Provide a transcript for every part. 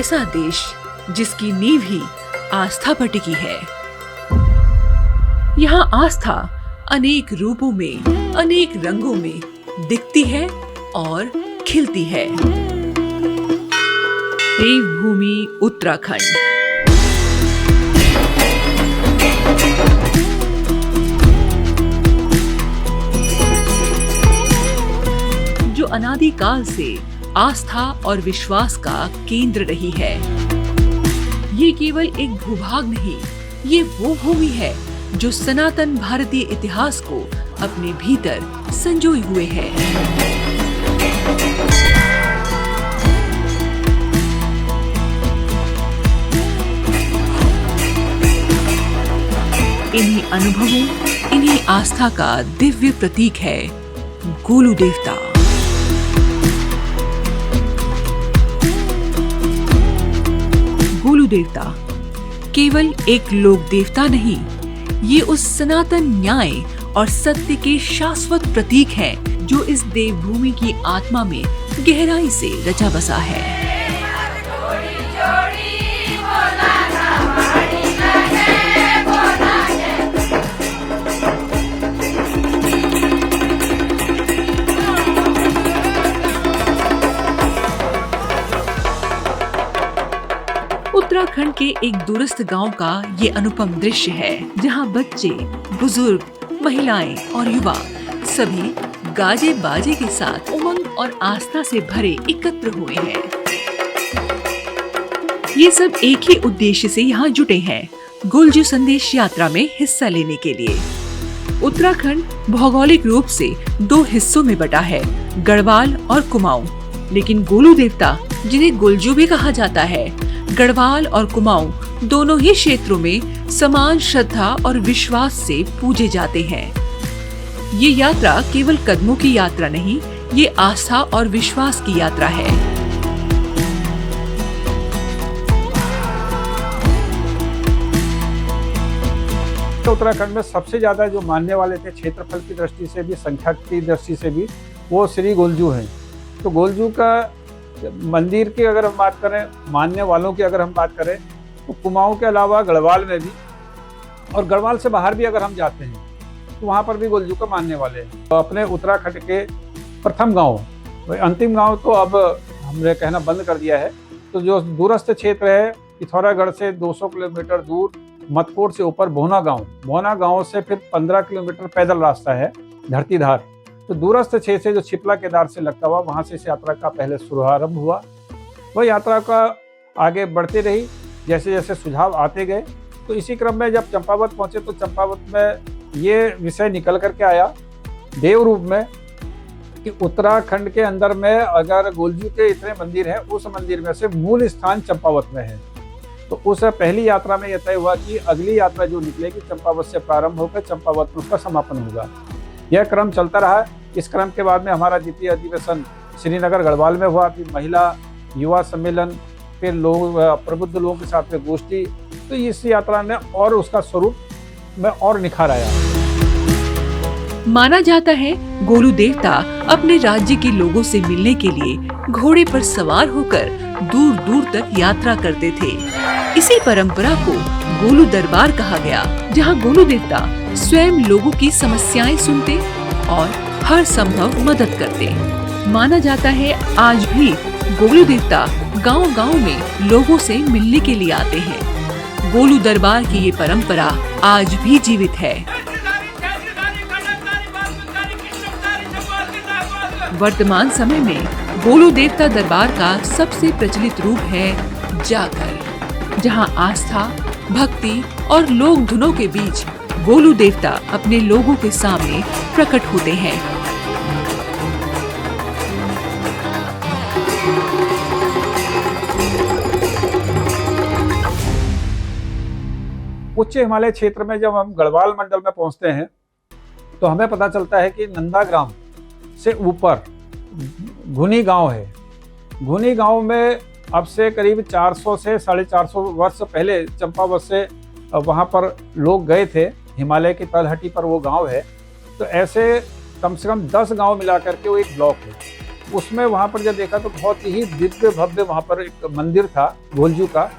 ऐसा देश जिसकी नींव ही आस्था पर टिकी है। यहाँ आस्था अनेक रूपों में, अनेक रंगों में दिखती है और खिलती है। देवभूमि उत्तराखंड। जो अनादिकाल से आस्था और विश्वास का केंद्र रही है। ये केवल एक भूभाग नहीं, ये वो भूमि है जो सनातन भारतीय इतिहास को अपने भीतर संजोए हुए है। इन्हीं अनुभवों, इन्हीं आस्था का दिव्य प्रतीक है गोलू देवता। गोलू देवता केवल एक लोक देवता नहीं, ये उस सनातन न्याय और सत्य के शाश्वत प्रतीक है जो इस देवभूमि की आत्मा में गहराई से रचा बसा है। उत्तराखंड के एक दूरस्थ गांव का ये अनुपम दृश्य है, जहां बच्चे, बुजुर्ग, महिलाएं और युवा सभी गाजे बाजे के साथ उमंग और आस्था से भरे एकत्र हुए हैं। ये सब एक ही उद्देश्य से यहाँ जुटे हैं, गोलजू संदेश यात्रा में हिस्सा लेने के लिए। उत्तराखंड भौगोलिक रूप से दो हिस्सों में बटा है, गढ़वाल और कुमाऊं। लेकिन गोलू देवता, जिन्हें गोलजू भी कहा जाता है, गढ़वाल और कुमाऊं दोनों ही क्षेत्रों में समान श्रद्धा और विश्वास से पूजे जाते हैं। ये यात्रा केवल कदमों की यात्रा नहीं, ये आस्था और विश्वास की यात्रा है। तो उत्तराखंड में सबसे ज्यादा जो मानने वाले थे क्षेत्रफल की दृष्टि से भी, संख्या की दृष्टि से भी, वो श्री गोलजू हैं। तो गोलजू का मंदिर की अगर हम बात करें, मानने वालों की अगर हम बात करें, तो कुमाऊं के अलावा गढ़वाल में भी और गढ़वाल से बाहर भी अगर हम जाते हैं तो वहाँ पर भी गोलजू का मानने वाले हैं। तो अपने उत्तराखंड के प्रथम गांव, अंतिम गांव तो अब हमने कहना बंद कर दिया है। तो जो दूरस्थ क्षेत्र है, पिथौरागढ़ से 200 किलोमीटर दूर, मतकोट से ऊपर भोना गांव से फिर 15 किलोमीटर पैदल रास्ता है धरतीधार। तो दूरस्थ क्षेत्र से जो छिपला केदार से लगता हुआ, वहां से इस यात्रा का पहले शुभारंभ हुआ। वह यात्रा का आगे बढ़ते रही, जैसे जैसे सुझाव आते गए। तो इसी क्रम में जब चंपावत पहुंचे तो चंपावत में ये विषय निकल करके आया देव रूप में कि उत्तराखंड के अंदर में अगर गोलजू के इतने मंदिर हैं, उस मंदिर में से मूल स्थान चंपावत में है। तो उस पहली यात्रा में यह तय हुआ कि अगली यात्रा जो निकलेगी चंपावत से प्रारंभ होकर चंपावत में उसका समापन होगा। यह क्रम चलता रहा। इस क्रम के बाद में हमारा द्वितीय अधिवेशन श्रीनगर गढ़वाल में हुआ, फिर महिला युवा सम्मेलन, फिर लोग प्रबुद्ध लोगों के साथ में गोष्ठी। तो इस यात्रा ने और उसका स्वरूप में और निखार आया। माना जाता है गोलू देवता अपने राज्य के लोगों से मिलने के लिए घोड़े पर सवार होकर दूर दूर तक यात्रा करते थे। इसी परंपरा को गोलू दरबार कहा गया, जहाँ गोलू देवता स्वयं लोगों की समस्याएं सुनते और हर संभव मदद करते। माना जाता है आज भी गोलू देवता गांव-गांव में लोगों से मिलने के लिए आते हैं। गोलू दरबार की ये परंपरा आज भी जीवित है। वर्तमान समय में गोलू देवता दरबार का सबसे प्रचलित रूप है जागर, जहां आस्था, भक्ति और लोक धुनों के बीच गोलू देवता अपने लोगों के सामने प्रकट होते हैं। उच्च हिमालय क्षेत्र में जब हम गढ़वाल मंडल में पहुंचते हैं तो हमें पता चलता है कि नंदाग्राम से ऊपर घुनी गांव है। घुनी गांव में अब से करीब 400 से 450 वर्ष पहले चंपावत से वहां पर लोग गए थे। हिमालय की तलहटी पर वो गांव है। तो ऐसे कम से कम 10 गांव मिला करके वो एक ब्लॉक है। उसमें वहाँ पर जब देखा तो बहुत ही दिव्य भव्य वहाँ पर एक मंदिर था गोलजू का,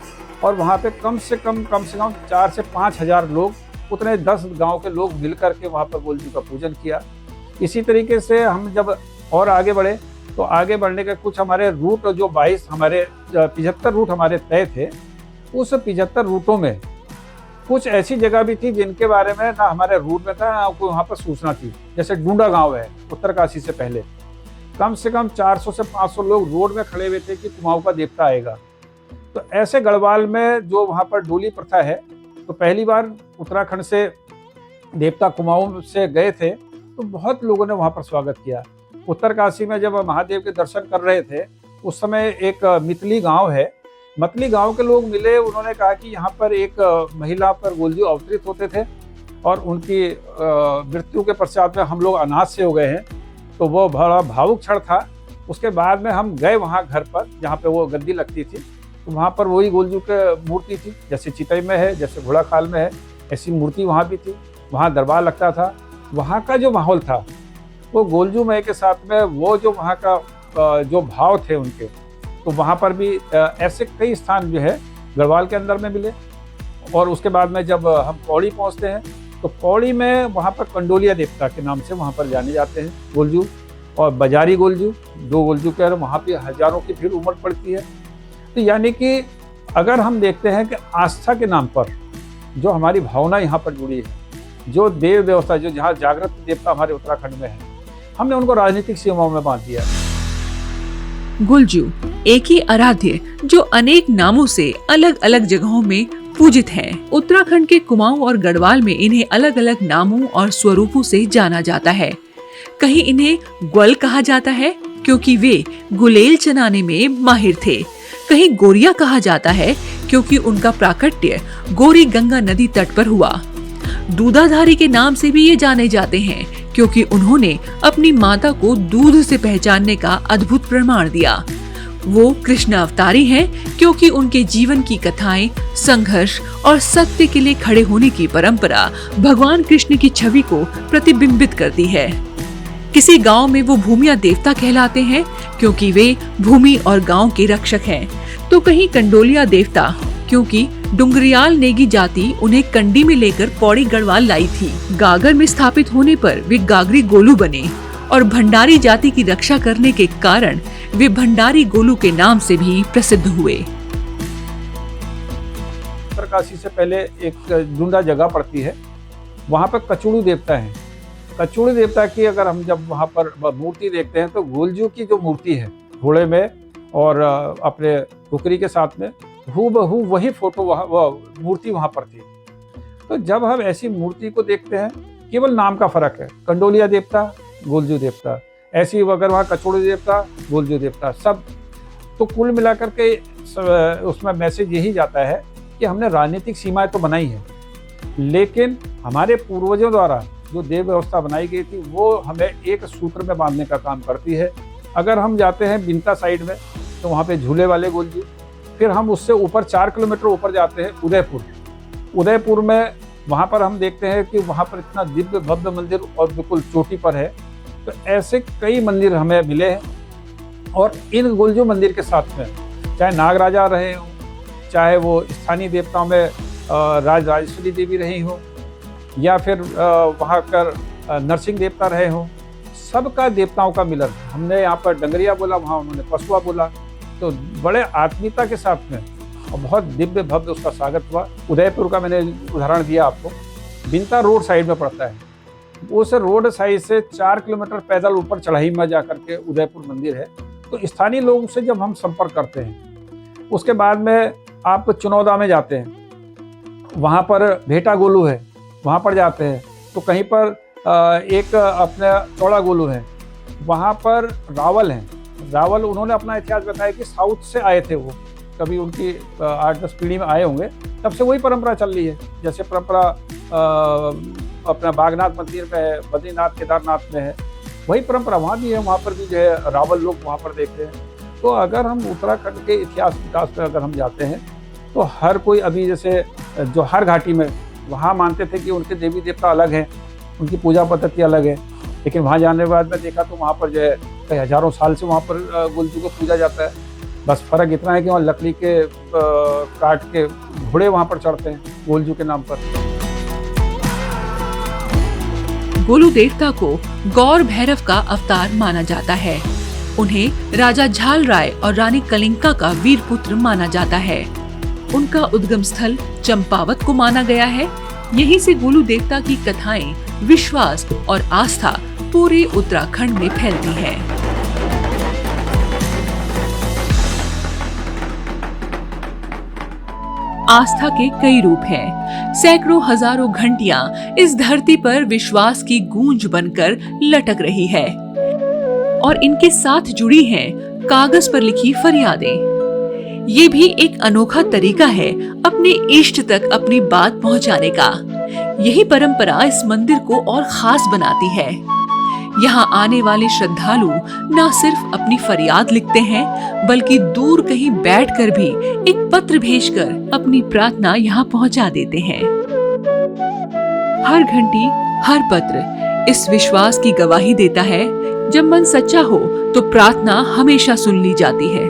और वहाँ पे कम से कम 4 से 5 हजार लोग, उतने 10 गांव के लोग मिल करके वहाँ पर गोलजू का पूजन किया। इसी तरीके से हम जब और आगे बढ़े तो आगे बढ़ने के कुछ हमारे रूट, जो 75 रूट हमारे तय थे, उस 75 रूटों में कुछ ऐसी जगह भी थी जिनके बारे में ना हमारे रूट में था ना कोई वहाँ पर सूचना थी। जैसे डूंडा गांव है उत्तरकाशी से पहले, कम से कम 400 से 500 लोग रोड में खड़े हुए थे कि कुमाऊं का देवता आएगा। तो ऐसे गढ़वाल में जो वहाँ पर डोली प्रथा है, तो पहली बार उत्तराखंड से देवता कुमाऊं से गए थे तो बहुत लोगों ने वहाँ पर स्वागत किया। उत्तरकाशी में जब महादेव के दर्शन कर रहे थे उस समय एक मितली गांव है, मतली गांव के लोग मिले, उन्होंने कहा कि यहाँ पर एक महिला पर गोलजू अवतरित होते थे और उनकी मृत्यु के पश्चात में हम लोग अनाथ से हो गए हैं। तो वो बड़ा भावुक क्षण था। उसके बाद में हम गए वहाँ घर पर जहाँ पे वो गद्दी लगती थी, तो वहाँ पर वही गोलजू की मूर्ति थी, जैसे चितई में है, जैसे घोड़ाखाल में है, ऐसी मूर्ति वहाँ भी थी। वहाँ दरबार लगता था। वहाँ का जो माहौल था वो गोलजू मय के साथ में वो जो वहाँ का जो भाव थे उनके, तो वहाँ पर भी ऐसे कई स्थान जो है गढ़वाल के अंदर में मिले। और उसके बाद में जब हम पौड़ी पहुँचते हैं तो पौड़ी में वहाँ पर कंडोलिया देवता के नाम से वहाँ पर जाने जाते हैं गोलजू, और बाजारी गोलजू, 2 गोलजू कह रहे, वहाँ पे हजारों की भीड़ उमड़ पड़ती है। तो यानी कि अगर हम देखते हैं कि आस्था के नाम पर जो हमारी भावना यहाँ पर जुड़ी है, जो देव व्यवस्था, जो जहाँ जागृत देवता हमारे उत्तराखंड में है, हमने उनको राजनीतिक सीमाओं में बांध दिया। गोलजू एक ही आराध्य जो अनेक नामों से अलग अलग जगहों में पूजित हैं। उत्तराखंड के कुमाऊं और गढ़वाल में इन्हें अलग अलग नामों और स्वरूपों से जाना जाता है। कहीं इन्हें ग्वल कहा जाता है क्योंकि वे गुलेल चनाने में माहिर थे। कहीं गोरिया कहा जाता है क्योंकि उनका प्राकट्य गोरी गंगा नदी तट पर हुआ। दूधाधारी के नाम से भी ये जाने जाते हैं क्योंकि उन्होंने अपनी माता को दूध से पहचानने का अद्भुत प्रमाण दिया। वो कृष्ण अवतारी हैं क्योंकि उनके जीवन की कथाएं संघर्ष और सत्य के लिए खड़े होने की परंपरा भगवान कृष्ण की छवि को प्रतिबिंबित करती है। किसी गांव में वो भूमिया देवता कहलाते हैं क्योंकि वे भूमि और गांव के रक्षक हैं, तो कहीं कंडोलिया देवता क्योंकि डुंगरियाल नेगी जाति उन्हें कंडी में लेकर पौड़ी गढ़वाल लाई थी। गागर में स्थापित होने पर वे गागरी गोलू बने और भंडारी जाति की रक्षा करने के कारण वे भंडारी गोलू के नाम से भी प्रसिद्ध हुए। उत्तरकाशी से पहले एक डूंडा जगह पड़ती है, वहाँ पर कचुड़ू देवता है। कचुड़ू देवता की अगर हम जब वहाँ पर मूर्ति देखते हैं तो गोलजू की जो मूर्ति है घोड़े में और अपने टुकड़ी के साथ में हूबहू वही फोटो मूर्ति वहाँ पर थी। तो जब हम ऐसी मूर्ति को देखते हैं, केवल नाम का फर्क है, कंडोलिया देवता, गोलजू देवता, ऐसी अगर वहाँ कचौड़ी देवता, गोलजू देवता, सब। तो कुल मिलाकर के उसमें मैसेज यही जाता है कि हमने राजनीतिक सीमाएं तो बनाई है, लेकिन हमारे पूर्वजों द्वारा जो देव व्यवस्था बनाई गई थी वो हमें एक सूत्र में बांधने का काम करती है। अगर हम जाते हैं बिनता साइड में तो वहाँ पे झूले वाले गोलजू, फिर हम उससे ऊपर 4 किलोमीटर ऊपर जाते हैं उदयपुर में, वहाँ पर हम देखते हैं कि वहाँ पर इतना दिव्य भव्य मंदिर और बिल्कुल चोटी पर है। तो ऐसे कई मंदिर हमें मिले हैं और इन गोलजू मंदिर के साथ में चाहे नागराजा रहे हों, चाहे वो स्थानीय देवताओं में राजेश्वरी देवी रही हो, या फिर वहाँ कर नरसिंह देवता रहे हों, सबका देवताओं का मिलन। हमने यहाँ पर डंगरिया बोला, वहाँ उन्होंने पशुआ बोला, तो बड़े आत्मीयता के साथ में और बहुत दिव्य भव्य उसका स्वागत हुआ। उदयपुर का मैंने उदाहरण दिया आपको, बिनता रोड साइड में पड़ता है, उस रोड साइड से 4 किलोमीटर पैदल ऊपर चढ़ाई में जाकर के उदयपुर मंदिर है। तो स्थानीय लोगों से जब हम संपर्क करते हैं, उसके बाद में आप चुनौदा में जाते हैं, वहाँ पर भेटा गोलू है, वहाँ पर जाते हैं तो कहीं पर एक अपने चौड़ा गोलू है, वहाँ पर रावल हैं। रावल उन्होंने अपना इतिहास बताया कि साउथ से आए थे, वो कभी उनकी 8-10 पीढ़ी में आए होंगे, तब से वही परंपरा चल रही है। जैसे परंपरा अपना बागनाथ मंदिर में है, बद्रीनाथ केदारनाथ में है, वही परंपरा वहाँ भी है। वहाँ पर भी जो है रावल लोग वहाँ पर देखते हैं। तो अगर हम उत्तराखंड के इतिहास विकास पर अगर हम जाते हैं तो हर कोई अभी जैसे जो हर घाटी में वहाँ मानते थे कि उनके देवी देवता अलग हैं, उनकी पूजा पद्धति अलग है, लेकिन वहाँ जाने के बाद में देखा तो वहाँ पर जो है कई हजारों साल से वहाँ पर गोलजू को पूजा जाता है। बस फर्क इतना है कि वहाँ लकड़ी के काट के घोड़े वहाँ पर चढ़ते हैं गोलजू के नाम पर। गोलू देवता को गौर भैरव का अवतार माना जाता है। उन्हें राजा झाल राय और रानी कलिंका का वीर पुत्र माना जाता है। उनका उद्गम स्थल चंपावत को माना गया है। यहीं से गोलू देवता की कथाएं, विश्वास और आस्था पूरे उत्तराखंड में फैलती है। आस्था के कई रूप हैं। सैकड़ों हजारों घंटियां इस धरती पर विश्वास की गूंज बनकर लटक रही है और इनके साथ जुड़ी हैं कागज पर लिखी फरियादें। ये भी एक अनोखा तरीका है अपने इष्ट तक अपनी बात पहुंचाने का। यही परंपरा इस मंदिर को और खास बनाती है। यहाँ आने वाले श्रद्धालु न सिर्फ अपनी फरियाद लिखते हैं, बल्कि दूर कहीं बैठकर भी एक पत्र भेजकर अपनी प्रार्थना यहाँ पहुँचा देते हैं। हर घंटी, हर पत्र इस विश्वास की गवाही देता है, जब मन सच्चा हो तो प्रार्थना हमेशा सुन ली जाती है।